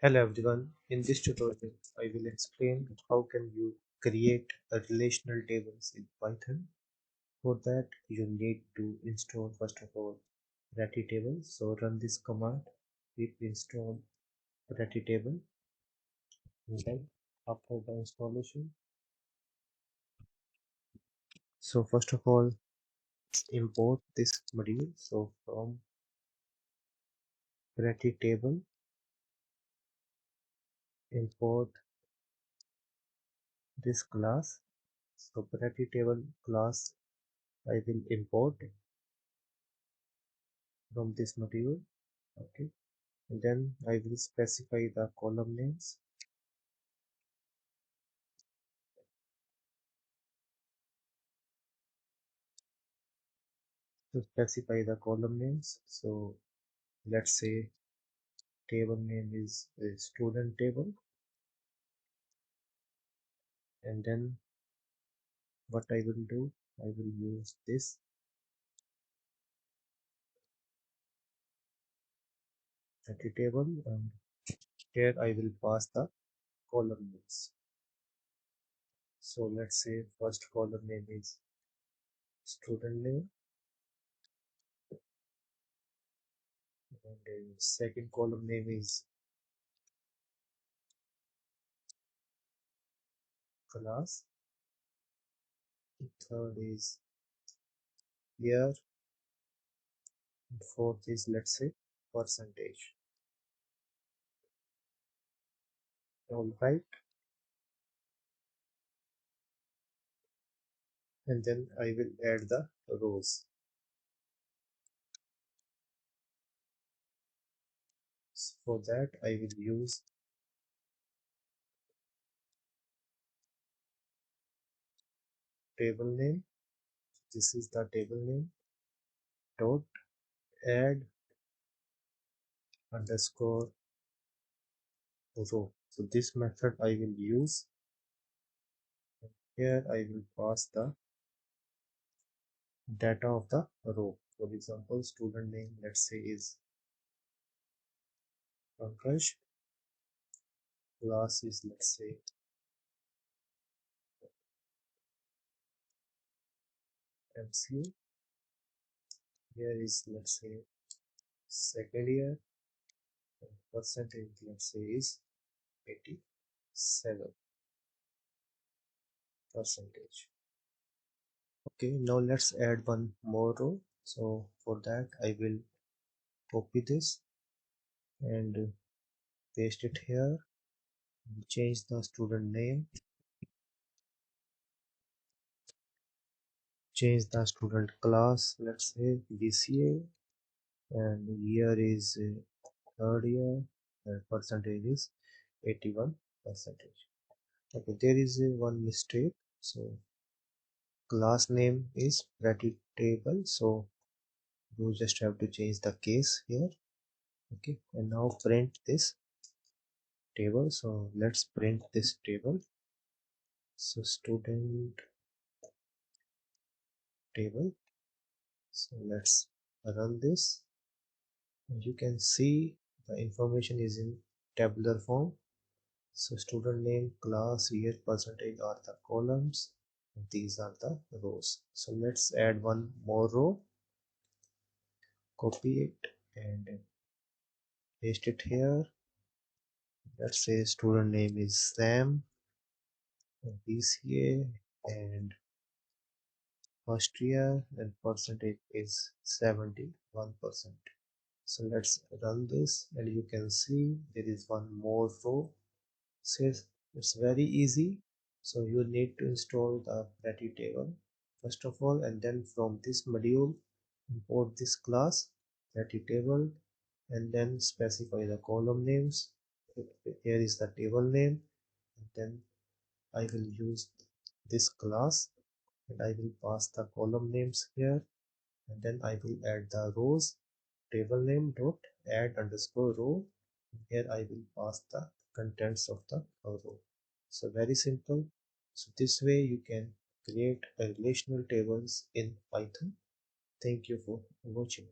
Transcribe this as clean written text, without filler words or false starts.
Hello everyone, in this tutorial I will explain how can you create a relational tables in Python. For that you need to install first of all table. So run this command, pip install table, and then after the installation. So first of all import this module. So from table import this class. So table class I will import from this module. Okay. And then I will specify the column names. To specify the column names, so let's say table name is a student table, and then what I will do, I will use this table, and here I will pass the column names. So let's say first column name is student name, and then second column name is class, third is year, and fourth is, let's say, percentage. All right, and then I will add the rows. For that I will use table name. This is the table name dot add underscore row. So this method I will use. Here I will pass the data of the row. For example, student name, let's say, is Pankaj. Class is, let's say, MCA. Here is, let's say, second year, and percentage, let's say, is 87%. Okay, now let's add one more row. So for that I will copy this and paste it here. Change the student name, change the student class, let's say BCA, and year is third year, and percentage is 81 percentage. Okay, there is one mistake. So class name is table, so you just have to change the case here. Okay, and now print this table. So let's print this table. So student table. So let's run this. You can see the information is in tabular form. So student name, class, year, percentage are the columns. These are the rows. So let's add one more row, copy it and paste it here. Let's say student name is Sam, BCA, and first year, and percentage is 71%. So let's run this, and you can see there is one more row. Says it's very easy. So you need to install the table first of all, and then from this module import this class table, and then specify the column names. Here is the table name, and then I will use this class, and I will pass the column names here, and then I will add the rows. Table name dot add underscore row. Here I will pass the contents of the row. So very simple. So this way you can create a relational tables in Python. Thank you for watching.